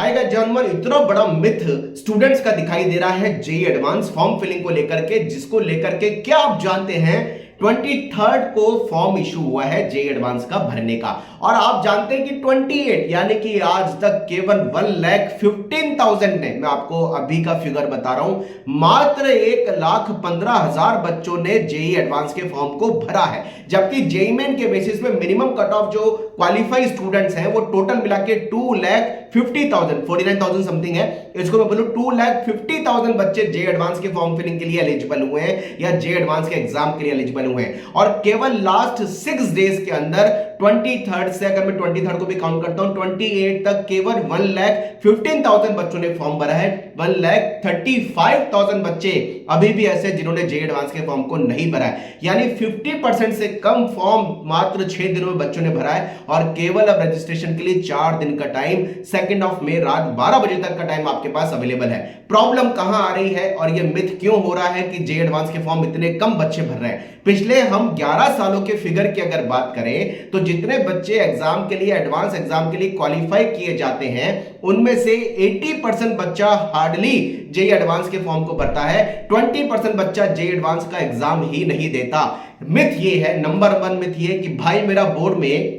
आएगा जानवर। इतना बड़ा मिथ स्टूडेंट्स का दिखाई दे रहा है जेई एडवांस फॉर्म फिलिंग को लेकर के, जिसको लेकर के क्या आप जानते हैं 23 को फॉर्म इशू हुआ है जेई एडवांस का भरने का। और आप जानते हैं कि 28 यानी कि आज तक केवल 1,15,000 ने, मैं आपको अभी का फिगर बता रहा हूं, मात्र 1,15,000 बच्चों ने जेई एडवांस के फॉर्म को भरा है। जबकि जेई मेन के बेसिस पे मिनिमम कट ऑफ जो क्वालिफाई स्टूडेंट्स हैं वो टोटल मिला के 2,50,000 49,000 समथिंग है। इसको मैं बोलूं 2,50,000 बच्चे जेई एडवांस के फॉर्म फिलिंग के लिए एलिजिबल हुए हैं या जेई एडवांस के एग्जाम के लिए एलिजिबल हुए हैं। और केवल लास्ट 6 डेज के अंदर 23 से, अगर मैं 23 को भी काउंट करता हूं, 28 तक केवल 1,15,000 बच्चों ने फॉर्म भरा है। 1,35,000 बच्चे अभी भी ऐसे जिन्होंने जेई एडवांस के फॉर्म को नहीं भरा है। यानी 50% से कम फॉर्म मात्र 6 दिनों में बच्चों ने भरा है। और केवल अब रजिस्ट्रेशन के लिए 4 दिन का टाइम, 2 मई रात 12 बजे तक का टाइम आपके पास अवेलेबल है। प्रॉब्लम कहां आ रही है और यह मिथ क्यों हो रहा है कि जेई एडवांस के फॉर्म इतने कम बच्चे भर रहे हैं? पिछले हम 11 सालों के फिगर की अगर बात करें तो जितने बच्चे एग्जाम के लिए, एडवांस एग्जाम के लिए क्वालिफाई किए जाते हैं, उनमें से 80% बच्चा हार्डली जेई एडवांस के फॉर्म को भरता है। 20% बच्चा जेई एडवांस का एग्जाम ही नहीं देता। मिथ ये है, नंबर 1 मिथ ये कि भाई मेरा बोर्ड में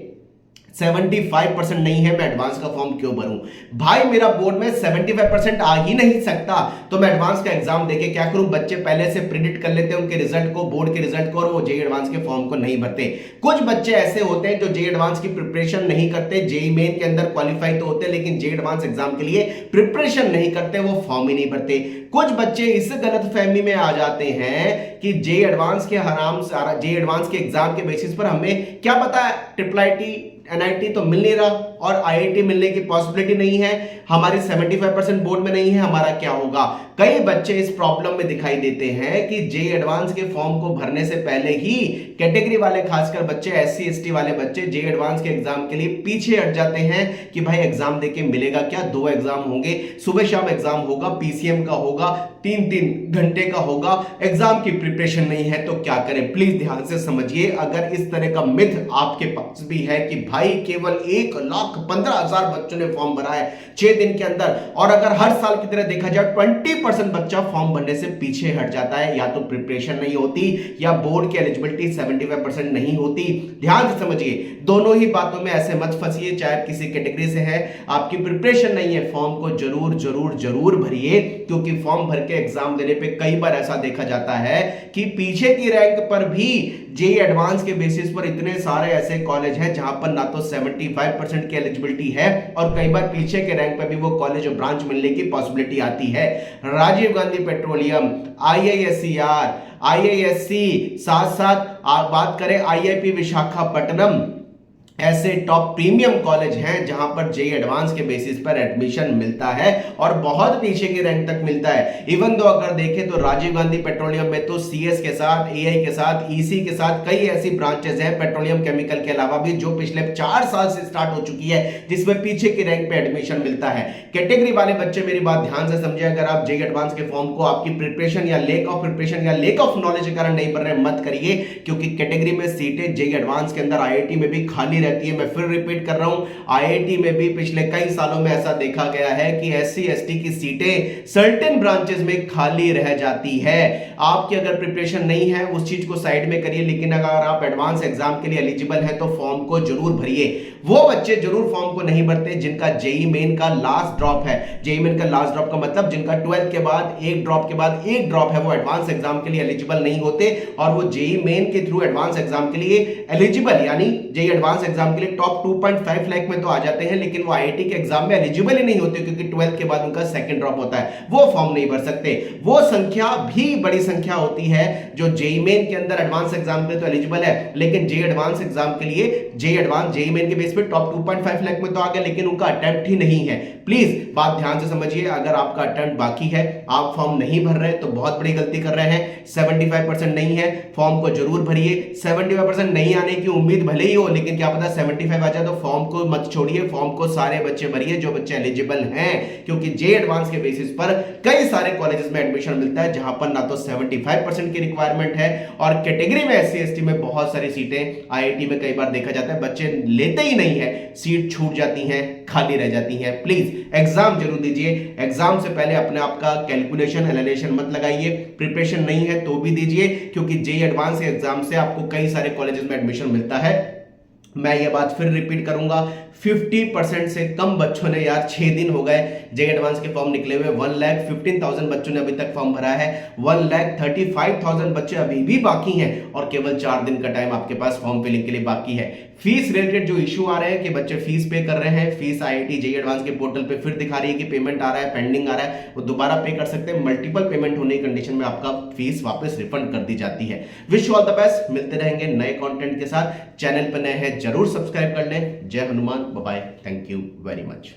75% नहीं है, मैं एडवांस का फॉर्म क्यों भरूं? भाई मेरा बोर्ड में 75% आ ही नहीं सकता तो मैं एडवांस का एग्जाम देके क्या करूं? बच्चे पहले से प्रिडिक्ट कर लेते हैं उनके रिजल्ट को, बोर्ड के रिजल्ट को, और वो जेई एडवांस के फॉर्म को नहीं भरते। कुछ बच्चे ऐसे होते हैं जो जेई एडवांस की प्रिपरेशन नहीं करते, जेई मेन के अंदर क्वालिफाई तो होते हैं लेकिन जेई एडवांस एग्जाम के लिए प्रिपरेशन नहीं करते, वो फॉर्म ही नहीं भरते। कुछ बच्चे इस गलतफहमी में आ जाते हैं कि जेई एडवांस के जेई एडवांस के एग्जाम के बेसिस पर हमें क्या पता है, ट्रिपल आईटी एनआईटी तो मिल नहीं रहा और आईआईटी मिलने की पॉसिबिलिटी नहीं है, हमारी 75% बोर्ड में नहीं है, हमारा क्या होगा? कई बच्चे इस प्रॉब्लम में दिखाई देते हैं कि जेई एडवांस के फॉर्म को भरने से पहले ही कैटेगरी वाले, खासकर बच्चे एससी एसटी वाले बच्चे जेई एडवांस के एग्जाम के लिए पीछे हट जाते हैं कि भाई एग्जाम देके मिलेगा क्या? 2 एग्जाम होंगे, सुबह शाम एग्जाम होगा, पीसीएम का होगा, 3-3 घंटे का होगा, एग्जाम की प्रिपरेशन नहीं है तो क्या करें? प्लीज ध्यान से समझिए। अगर इस तरह का मिथ आपके पास भी है कि भाई केवल 1,15,000 बच्चों ने फॉर्म भरा है 6 दिन के अंदर, और अगर हर साल की तरह देखा जाए 20% बच्चा फॉर्म भरने से पीछे हट जाता है, या तो प्रिपरेशन नहीं होती या बोर्ड की एलिजिबिलिटी 75% नहीं होती। ध्यान से समझिए, दोनों ही बातों में ऐसे मत फंसिए। चाहे किसी कैटेगरी से है, आपकी प्रिपरेशन नहीं है, फॉर्म को जरूर जरूर जरूर भरिए, क्योंकि फॉर्म भर के एग्जाम देने पे कई बार ऐसा देखा जाता है कि पीछे की रैंक पर भी जेई एडवांस के बेसिस पर इतने सारे ऐसे कॉलेज हैं जहां पर ना तो 75% की एलिजिबिलिटी है और कई बार पीछे के रैंक पर भी वो कॉलेज और ब्रांच मिलने की पॉसिबिलिटी आती है। राजीव गांधी पेट्रोलियम, आईआईएससीआर, आईआईएससी, साथ साथ आप बात करें आईआईपी विशाखापट्टनम, ऐसे टॉप प्रीमियम कॉलेज हैं जहां पर जेई एडवांस के बेसिस पर एडमिशन मिलता है और बहुत पीछे के रैंक तक मिलता है। इवन दो अगर देखें तो राजीव गांधी पेट्रोलियम में तो सीएस के साथ, एआई के साथ, ईसी के साथ कई ऐसी ब्रांचेस हैं पेट्रोलियम केमिकल के अलावा भी, जो पिछले 4 साल से स्टार्ट हो चुकी है, जिसमें पीछे की रैंक पे एडमिशन मिलता है। कैटेगरी वाले बच्चे मेरी बात ध्यान से समझे, अगर आप जेई एडवांस के फॉर्म को आपकी प्रिपरेशन या लेक ऑफ प्रिपरेशन या लेक ऑफ नॉलेज के कारण नहीं भर रहे, मत करिए, क्योंकि कैटेगरी में सीटें जेई एडवांस के अंदर आईआईटी में भी खाली रहती है। मैं फिर रिपीट कर रहा हूं, आईआईटी में भी पिछले कई सालों में ऐसा देखा गया है कि एससी एसटी की सीटें सर्टेन ब्रांचेस में खाली रह जाती है। आपकी अगर प्रिपरेशन नहीं है उस चीज को साइड में करिए, लेकिन अगर आप एडवांस एग्जाम के लिए एलिजिबल है तो फॉर्म को जरूर भरिए। वो बच्चे जरूर फॉर्म को नहीं भरते जिनका जेई मेन का लास्ट ड्रॉप है। जेई मेन का लास्ट ड्रॉप का मतलब जिनका 12th के बाद एक ड्रॉप के बाद एक ड्रॉप है, वो एडवांस एग्जाम के लिए एलिजिबल नहीं होते और वो जेई मेन के थ्रू एडवांस एग्जाम के लिए एलिजिबल, यानी जेई एडवांस एग्जाम के लिए टॉप 2.5 लाख में तो आ जाते हैं, लेकिन वो आईआईटी के एग्जाम में एलिजिबल ही नहीं होते क्योंकि 12th के बाद उनका सेकंड ड्रॉप होता है, वो फॉर्म नहीं भर सकते। वो संख्या भी बड़ी संख्या होती है जो जेई मेन के अंदर एडवांस एग्जाम के लिए तो एलिजिबल है, लेकिन जेई एडवांस एग्जाम के लिए जेई मेन के बेस पे टॉप 2.5 लाख में तो आ गए, लेकिन उनका अटेम्प्ट ही नहीं है। प्लीज बात ध्यान से समझिए, अगर आपका अटेम्प्ट बाकी है, आप फॉर्म नहीं भर रहे तो बहुत बड़ी गलती कर रहे हैं। 75% नहीं है, फॉर्म को जरूर भरिए। 75% नहीं आने की उम्मीद भले ही हो, लेकिन क्या पता ज्यादा 75 आ जाए तो फॉर्म को मत छोड़िए, फॉर्म को सारे बच्चे भरिए जो बच्चे एलिजिबल हैं, क्योंकि जे एडवांस के बेसिस पर कई सारे कॉलेजेस में एडमिशन मिलता है जहां पर ना तो 75% की रिक्वायरमेंट है और कैटेगरी में एससी एसटी में बहुत सारी सीटें आईआईटी में कई बार देखा जाता है बच्चे लेते ही नहीं है, सीट छूट जाती हैं, खाली रह जाती हैं। प्लीज एग्जाम जरूर दीजिए, एग्जाम से पहले अपने आप का कैलकुलेशन एनालिसिस मत लगाइए, प्रिपरेशन नहीं है तो भी दीजिए, क्योंकि जे एडवांस एग्जाम से आपको कई सारे कॉलेजेस में एडमिशन मिलता है। मैं ये बात फिर रिपीट करूंगा, 50% से कम बच्चों ने यार 6 दिन हो गए जे एडवांस के फॉर्म निकले हुए, 1,15,000 बच्चों ने अभी तक फॉर्म भरा है, 1,35,000 बच्चे अभी भी बाकी हैं और केवल 4 दिन का टाइम आपके पास फॉर्म फिलिंग के लिए बाकी है। फीस रिलेटेड जो इशू आ रहे हैं कि बच्चे फीस पे कर रहे हैं, फीस आईआईटी जे एडवांस के पोर्टल पे फिर दिखा रही है कि पेमेंट आ रहा है, पेंडिंग आ रहा है, वो दोबारा पे कर सकते हैं। मल्टीपल पेमेंट होने की कंडीशन में आपका फीस वापस रिफंड कर दी जाती है। Wish you all the best, मिलते रहेंगे नए कंटेंट के साथ। चैनल पर नए हैं जरूर सब्सक्राइब कर लें। जय Hanuman, bye bye, thank you very much.